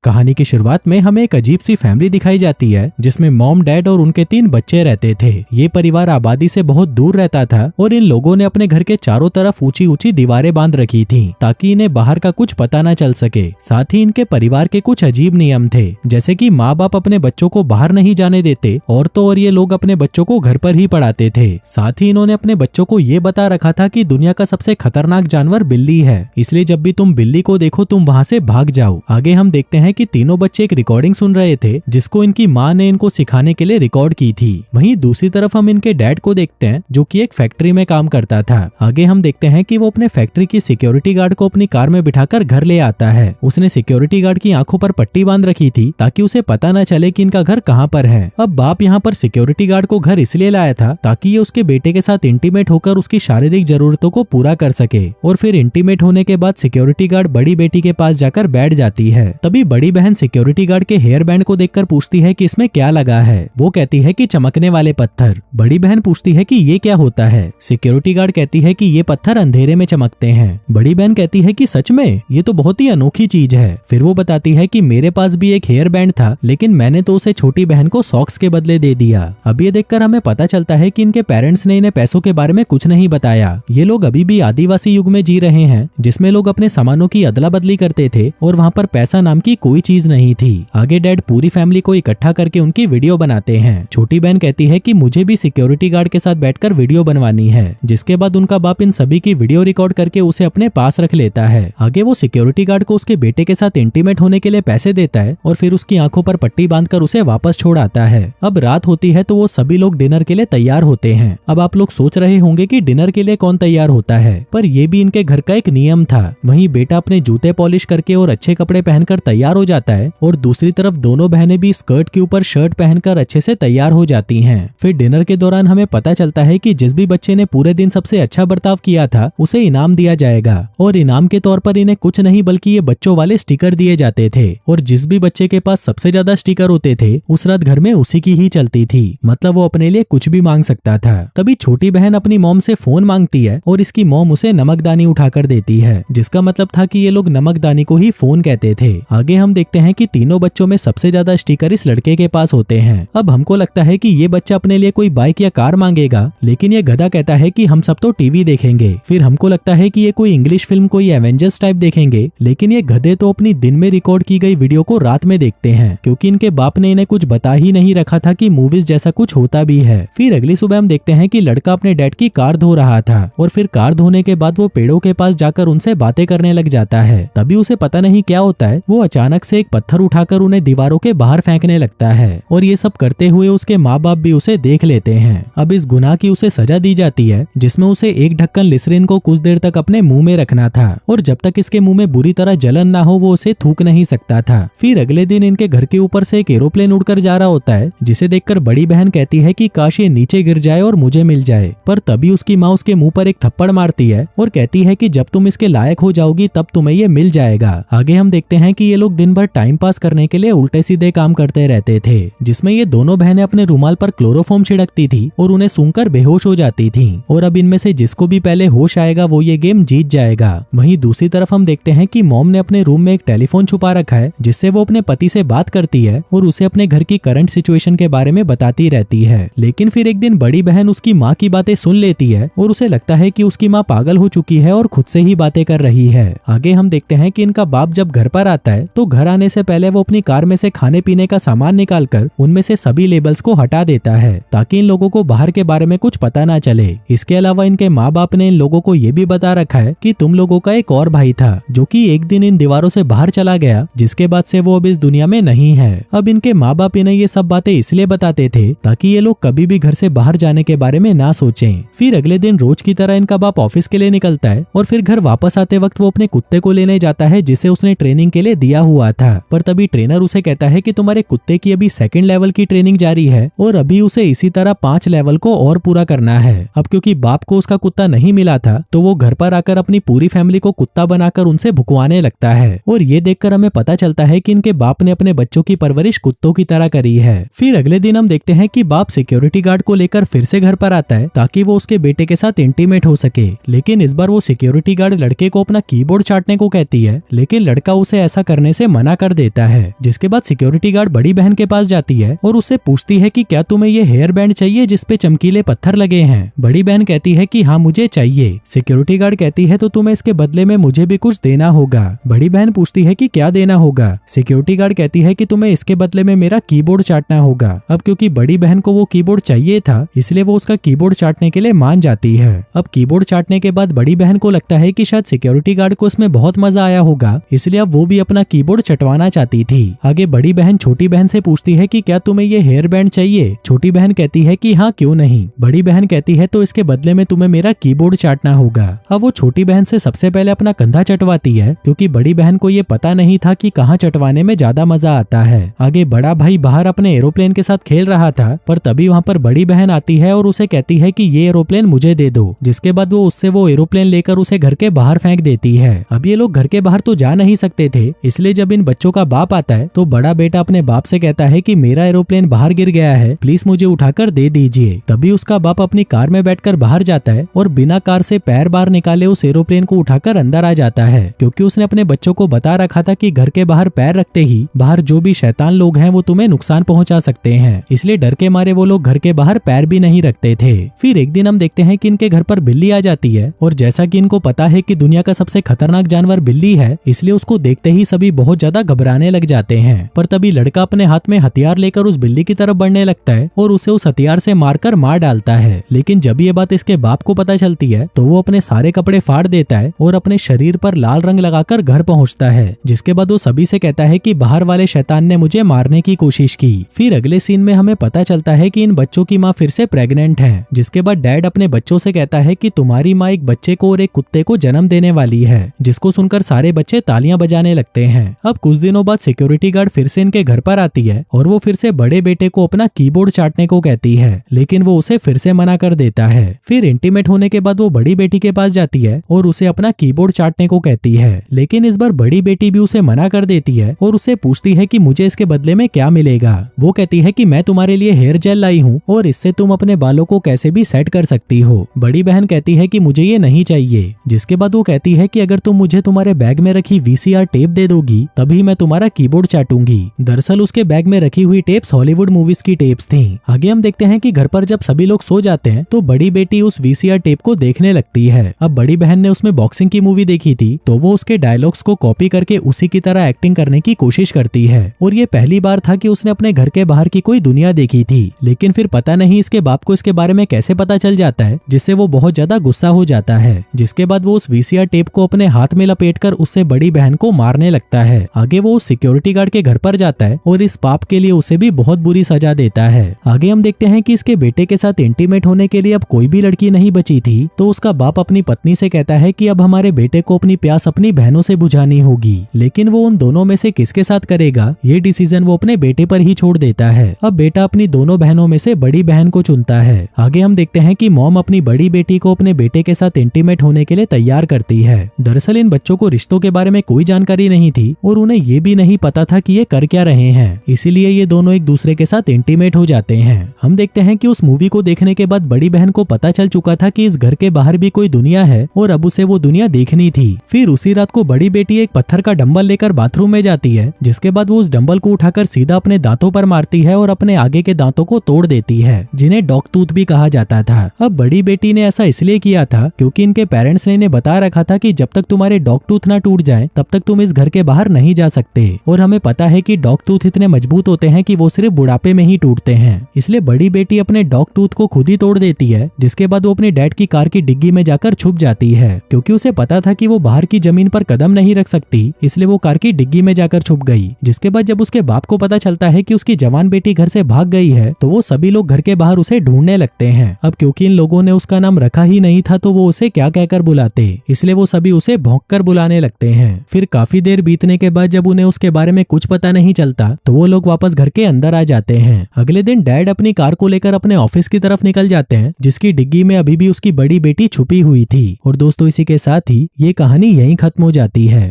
कहानी की शुरुआत में हमें एक अजीब सी फैमिली दिखाई जाती है जिसमें मॉम, डैड और उनके 3 बच्चे रहते थे। ये परिवार आबादी से बहुत दूर रहता था और इन लोगों ने अपने घर के चारों तरफ ऊंची ऊंची दीवारें बांध रखी थी ताकि इन्हें बाहर का कुछ पता न चल सके। साथ ही इनके परिवार के कुछ अजीब नियम थे, जैसे कि माँ बाप अपने बच्चों को बाहर नहीं जाने देते और तो और ये लोग अपने बच्चों को घर पर ही पढ़ाते थे। साथ ही इन्होंने अपने बच्चों को ये बता रखा था कि दुनिया का सबसे खतरनाक जानवर बिल्ली है, इसलिए जब भी तुम बिल्ली को देखो तुम वहाँ से भाग जाओ। आगे हम देखते हैं कि तीनों बच्चे एक रिकॉर्डिंग सुन रहे थे जिसको इनकी माँ ने इनको सिखाने के लिए रिकॉर्ड की थी। वहीं दूसरी तरफ हम इनके डैड को देखते हैं जो कि एक फैक्ट्री में काम करता था। आगे हम देखते हैं कि वो अपने फैक्ट्री की सिक्योरिटी गार्ड को अपनी कार में बिठाकर घर ले आता है। उसने सिक्योरिटी गार्ड की आंखों पर पट्टी बांध रखी थी ताकि उसे पता न चले कि इनका घर कहाँ पर है। अब बाप यहाँ पर सिक्योरिटी गार्ड को घर इसलिए लाया था ताकि ये उसके बेटे के साथ इंटीमेट होकर उसकी शारीरिक जरूरतों को पूरा कर सके। और फिर इंटीमेट होने के बाद सिक्योरिटी गार्ड बड़ी बेटी के पास जाकर बैठ जाती है। तभी बड़ी बहन सिक्योरिटी गार्ड के हेयर बैंड को देखकर पूछती है कि इसमें क्या लगा है। वो कहती है कि चमकने वाले पत्थर। बड़ी बहन पूछती है कि ये क्या होता है। सिक्योरिटी गार्ड कहती है कि ये पत्थर अंधेरे में चमकते हैं। बड़ी बहन कहती है कि सच में, ये तो बहुत ही अनोखी चीज है। फिर वो बताती है कि मेरे पास भी एक हेयर बैंड था लेकिन मैंने तो उसे छोटी बहन को सॉक्स के बदले दे दिया। अब ये देखकर हमें पता चलता है कि इनके पेरेंट्स ने इन्हें पैसों के बारे में कुछ नहीं बताया। ये लोग अभी भी आदिवासी युग में जी रहे हैं जिसमें लोग अपने सामानों की अदला बदली करते थे और वहाँ पर पैसा नाम की कोई चीज नहीं थी। आगे डैड पूरी फैमिली को इकट्ठा करके उनकी वीडियो बनाते हैं। छोटी बहन कहती है कि मुझे भी सिक्योरिटी गार्ड के साथ बैठकर वीडियो बनवानी है, जिसके बाद उनका बाप इन सभी की वीडियो रिकॉर्ड करके उसे अपने पास रख लेता है। आगे वो सिक्योरिटी गार्ड को उसके बेटे के साथ इंटीमेट होने के लिए पैसे देता है और फिर उसकी आंखों पर पट्टी बांधकर उसे वापस छोड़ आता है। अब रात होती है तो वो सभी लोग डिनर के लिए तैयार होते हैं। अब आप लोग सोच रहे होंगे कि डिनर के लिए कौन तैयार होता है, पर ये भी इनके घर का एक नियम था। वहीं बेटा अपने जूते पॉलिश करके और अच्छे कपड़े पहनकर तैयार हो जाता है और दूसरी तरफ दोनों बहनें भी स्कर्ट के ऊपर शर्ट पहनकर अच्छे से तैयार हो जाती हैं। फिर डिनर के दौरान हमें पता चलता है कि जिस भी बच्चे ने पूरे दिन सबसे अच्छा बर्ताव किया था उसे इनाम दिया जाएगा और इनाम के तौर पर इन्हें कुछ नहीं बल्कि ये बच्चों वाले स्टिकर दिए जाते थे। और जिस भी बच्चे के पास सबसे ज्यादा स्टिकर होते थे उस रात घर में उसी की ही चलती थी, मतलब वो अपने लिए कुछ भी मांग सकता था। तभी छोटी बहन अपनी मॉम से फोन मांगती है और इसकी मॉम उसे नमकदानी उठाकर देती है, जिसका मतलब था कि ये लोग नमकदानी को ही फोन कहते थे। आगे हम देखते हैं कि तीनों बच्चों में सबसे ज्यादा स्टिकर इस लड़के के पास होते हैं। अब हमको लगता है कि ये बच्चा अपने लिए कोई बाइक या कार मांगेगा, लेकिन ये गधा कहता है कि हम सब तो टीवी देखेंगे। फिर हमको लगता है कि ये कोई इंग्लिश फिल्म, कोई एवेंजर्स टाइप देखेंगे, लेकिन ये गधे तो अपनी दिन में रिकॉर्ड की गई वीडियो को रात में देखते हैं, क्योंकि इनके बाप ने इन्हें कुछ बता ही नहीं रखा था कि मूवीज जैसा कुछ होता भी है। फिर अगली सुबह हम देखते हैं कि लड़का अपने डैड की कार धो रहा था और फिर कार धोने के बाद वो पेड़ों के पास जाकर उनसे बातें करने लग जाता है। तभी उसे पता नहीं क्या होता है, वो अचानक से एक पत्थर उठाकर उन्हें दीवारों के बाहर फेंकने लगता है और ये सब करते हुए उसके माँ बाप भी उसे देख लेते हैं। अब इस गुनाह की उसे सजा दी जाती है जिसमें उसे एक ढक्कन लिसरीन को कुछ देर तक अपने मुंह में रखना था और जब तक इसके मुंह में बुरी तरह जलन ना हो वो उसे थूक नहीं सकता था। फिर अगले दिन इनके घर के ऊपर से एक एरोप्लेन उड़कर जा रहा होता है, जिसे देखकर बड़ी बहन कहती है कि काश ये नीचे गिर जाए और मुझे मिल जाए, पर तभी उसकी माँ उसके मुंह पर एक थप्पड़ मारती है और कहती है कि जब तुम इसके लायक हो जाओगी तब तुम्हें ये मिल जाएगा। आगे हम देखते हैं कि ये लोग दिन भर टाइम पास करने के लिए उल्टे सीधे काम करते रहते थे, जिसमें ये दोनों बहनें अपने रुमाल पर क्लोरोफॉर्म छिड़कती थी और उन्हें सूंघकर बेहोश हो जाती थी और अब इनमें से जिसको भी पहले होश आएगा वो ये गेम जीत जाएगा। वहीं दूसरी तरफ हम देखते हैं कि मॉम ने अपने रूम में एक टेलीफोन छुपा रखा है जिससे वो अपने पति से बात करती है और उसे अपने घर की करंट सिचुएशन के बारे में बताती रहती है। लेकिन फिर एक दिन बड़ी बहन उसकी माँ की बातें सुन लेती है और उसे लगता है कि उसकी माँ पागल हो चुकी है और खुद से ही बातें कर रही है। आगे हम देखते हैं कि इनका बाप जब घर पर आता है तो घर आने से पहले वो अपनी कार में से खाने पीने का सामान निकालकर उनमें से सभी लेबल्स को हटा देता है ताकि इन लोगों को बाहर के बारे में कुछ पता ना चले। इसके अलावा इनके माँ बाप ने इन लोगों को ये भी बता रखा है कि तुम लोगों का एक और भाई था जो कि एक दिन इन दीवारों से बाहर चला गया, जिसके बाद से वो अब इस दुनिया में नहीं है। अब इनके माँ बाप इन्हें ये सब बातें इसलिए बताते थे ताकि ये लोग कभी भी घर से बाहर जाने के बारे में ना सोचें। फिर अगले दिन रोज की तरह इनका बाप ऑफिस के लिए निकलता है और फिर घर वापस आते वक्त वो अपने कुत्ते को लेने जाता है जिसे उसने ट्रेनिंग के लिए दिया हुआ था, पर तभी ट्रेनर उसे कहता है कि तुम्हारे कुत्ते की अभी 2nd लेवल की ट्रेनिंग जारी है और अभी उसे इसी तरह 5 लेवल को और पूरा करना है। अब क्योंकि बाप को उसका कुत्ता नहीं मिला था तो वो घर पर आकर अपनी पूरी फैमिली को कुत्ता बनाकर उनसे भुकवाने लगता है और ये देखकर हमें पता चलता है कि इनके बाप ने अपने बच्चों की परवरिश कुत्तों की तरह करी है। फिर अगले दिन हम देखते हैं कि बाप सिक्योरिटी गार्ड को लेकर फिर से घर पर आता है ताकि वो उसके बेटे के साथ इंटीमेट हो सके, लेकिन इस बार वो सिक्योरिटी गार्ड लड़के को अपना कीबोर्ड चाटने को कहती है, लेकिन लड़का उसे ऐसा करने से मना कर देता है। जिसके बाद सिक्योरिटी गार्ड बड़ी बहन के पास जाती है और उससे पूछती है कि क्या तुम्हें ये हेयर बैंड चाहिए जिसपे चमकीले पत्थर लगे हैं। बड़ी बहन कहती है कि हाँ मुझे चाहिए। सिक्योरिटी गार्ड कहती है तो तुम्हें इसके बदले में मुझे भी कुछ देना होगा। बड़ी बहन पूछती है कि क्या देना होगा। सिक्योरिटी गार्ड कहती है कि तुम्हें इसके बदले में मेरा कीबोर्ड चाटना होगा। अब क्योंकि बड़ी बहन को वो कीबोर्ड चाहिए था इसलिए वो उसका कीबोर्ड चाटने के लिए मान जाती है। अब कीबोर्ड चाटने के बाद बड़ी बहन को लगता है कि शायद सिक्योरिटी गार्ड को इसमें बहुत मजा आया होगा, इसलिए अब वो भी अपना कीबोर्ड चटवाना चाहती थी। आगे बड़ी बहन छोटी बहन से पूछती है कि क्या तुम्हें ये हेयर बैंड चाहिए। छोटी बहन कहती है कि हाँ क्यों नहीं। बड़ी बहन कहती है तो इसके बदले में तुम्हें मेरा कीबोर्ड चाटना होगा। अब वो छोटी बहन से सबसे पहले अपना कंधा चटवाती है क्योंकि बड़ी बहन को ये पता नहीं था कि कहाँ चटवाने में ज्यादा मजा आता है। आगे बड़ा भाई बाहर अपने एरोप्लेन के साथ खेल रहा था, पर तभी वहाँ पर बड़ी बहन आती है और उसे कहती है कि ये एरोप्लेन मुझे दे दो। जिसके बाद वो उससे वो एरोप्लेन लेकर उसे घर के बाहर फेंक देती है। अब ये लोग घर के बाहर तो जा नहीं सकते थे, इसलिए जब इन बच्चों का बाप आता है तो बड़ा बेटा अपने बाप से कहता है कि मेरा एरोप्लेन बाहर गिर गया है, प्लीज मुझे उठाकर दे दीजिए। तभी उसका बाप अपनी कार में बैठकर बाहर जाता है और बिना कार से पैर बाहर निकाले उस एरोप्लेन को उठाकर अंदर आ जाता है, क्योंकि उसने अपने बच्चों को बता रखा था कि घर के बाहर पैर रखते ही बाहर जो भी शैतान लोग हैं वो तुम्हें नुकसान पहुंचा सकते हैं। इसलिए डर के मारे वो लोग घर के बाहर पैर भी नहीं रखते थे। फिर एक दिन हम देखते हैं कि इनके घर पर बिल्ली आ जाती है और जैसा कि इनको पता है कि दुनिया का सबसे खतरनाक जानवर बिल्ली है, इसलिए उसको देखते ही सभी बहुत ज्यादा घबराने लग जाते हैं। पर तभी लड़का अपने हाथ में हथियार लेकर उस बिल्ली की तरफ बढ़ने लगता है और उसे उस हथियार से मारकर मार डालता है। लेकिन जब ये बात इसके बाप को पता चलती है तो वो अपने सारे कपड़े फाड़ देता है और अपने शरीर पर लाल रंग लगाकर घर पहुंचता है। जिसके बाद वो सभी से कहता है कि बाहर वाले शैतान ने मुझे मारने की कोशिश की। फिर अगले सीन में हमें पता चलता है कि इन बच्चों की माँ फिर से प्रेग्नेंट है। जिसके बाद डैड अपने बच्चों से कहता है कि तुम्हारी माँ एक बच्चे को और एक कुत्ते को जन्म देने वाली है। जिसको सुनकर सारे बच्चे तालियां बजाने लगते हैं। अब कुछ दिनों बाद सिक्योरिटी गार्ड फिर से इनके घर पर आती है और वो फिर से बड़े बेटे को अपना कीबोर्ड चाटने को कहती है, लेकिन वो उसे फिर से मना कर देता है। फिर इंटीमेट होने के बाद वो बड़ी बेटी के पास जाती है और उसे अपना कीबोर्ड चाटने को कहती है, लेकिन इस बार बड़ी बेटी भी उसे मना कर देती है और उससे पूछती है कि मुझे इसके बदले में क्या मिलेगा। वो कहती है कि मैं तुम्हारे लिए हेयर जेल लाई हूँ और इससे तुम अपने बालों को कैसे भी सेट कर सकती हो। बड़ी बहन कहती है कि मुझे ये नहीं चाहिए। जिसके बाद वो कहती है कि अगर तुम मुझे तुम्हारे बैग में रखी VCR टेप दे दोगी तभी मैं तुम्हारा कीबोर्ड चाटूंगी। दरअसल उसके बैग में रखी हुई टेप्स हॉलीवुड मूवीज की टेप्स थी। आगे हम देखते हैं कि घर पर जब सभी लोग सो जाते हैं तो बड़ी बेटी उस VCR टेप को देखने लगती है। अब बड़ी बहन ने उसमें बॉक्सिंग की मूवी देखी थी तो वो उसके डायलॉग्स को कॉपी करके उसी की तरह एक्टिंग करने की कोशिश करती है और ये पहली बार था कि उसने अपने घर के बाहर की कोई दुनिया देखी थी। लेकिन फिर पता नहीं इसके बाप को इसके बारे में कैसे पता चल जाता है, जिससे वो बहुत ज्यादा गुस्सा हो जाता है। जिसके बाद वो उस VCR टेप को अपने हाथ में लपेटकर उससे बड़ी बहन को मारने लगता है। आगे वो सिक्योरिटी गार्ड के घर पर जाता है और इस पाप के लिए उसे भी बहुत बुरी सजा देता है। आगे हम देखते हैं कि इसके बेटे के साथ इंटीमेट होने के लिए अब कोई भी लड़की नहीं बची थी, तो उसका बाप अपनी पत्नी से कहता है कि अब हमारे बेटे को अपनी प्यास अपनी बहनों से बुझानी होगी। लेकिन वो उन दोनों में से किसके साथ करेगा ये डिसीजन वो अपने बेटे पर ही छोड़ देता है। अब बेटा अपनी दोनों बहनों में से बड़ी बहन को चुनता है। आगे हम देखते हैं कि मॉम अपनी बड़ी बेटी को अपने बेटे के साथ इंटीमेट होने के लिए तैयार करती है। दरअसल इन बच्चों को रिश्तों के बारे में कोई जानकारी नहीं थी और उन्हें ये भी नहीं पता था कि ये कर क्या रहे हैं, इसीलिए ये दोनों एक दूसरे के साथ इंटीमेट हो जाते हैं। हम देखते हैं कि उस मूवी को देखने के बाद बड़ी बहन को पता चल चुका था कि इस घर के बाहर भी कोई दुनिया है और अब उसे वो दुनिया देखनी थी। फिर उसी रात को बड़ी बेटी एक पत्थर का डंबल लेकर बाथरूम में जाती है, जिसके बाद वो उस डंबल को उठाकर सीधा अपने दांतों पर मारती है और अपने आगे के दांतों को तोड़ देती है, जिन्हें डॉग टूथ भी कहा जाता था। अब बड़ी बेटी ने ऐसा इसलिए किया था क्योंकि इनके पेरेंट्स ने इन्हें बता रखा था कि जब तक तुम्हारे डॉग टूथ ना टूट जाए तब तक तुम इस घर के बाहर नहीं जा सकते। और हमें पता है कि डॉग टूथ इतने मजबूत होते हैं कि वो सिर्फ बुढ़ापे में ही टूटते हैं। इसलिए बड़ी बेटी अपने डॉग टूथ को खुद ही तोड़ देती है, जिसके बाद वो अपने डैड की कार की डिग्गी में जाकर छुप जाती है। क्योंकि उसे पता था कि वो बाहर की जमीन पर कदम नहीं रख सकती, इसलिए वो कार की डिग्गी में जाकर छुप गई। जिसके बाद जब उसके बाप को पता चलता है कि उसकी जवान बेटी घर से भाग गई है तो वो सभी लोग घर के बाहर उसे ढूंढने लगते हैं। अब क्योंकि इन लोगों ने उसका नाम रखा ही नहीं था तो वो उसे क्या कहकर बुलाते, इसलिए वो सभी उसे भौंक कर बुलाने लगते हैं। फिर काफी देर बीतने के बाद जब उन्हें उसके बारे में कुछ पता नहीं चलता तो वो लोग वापस घर के अंदर आ जाते हैं। अगले दिन डैड अपनी कार को लेकर अपने ऑफिस की तरफ निकल जाते हैं, जिसकी डिग्गी में अभी भी उसकी बड़ी बेटी छुपी हुई थी। और दोस्तों इसी के साथ ही ये कहानी यहीं खत्म हो जाती है।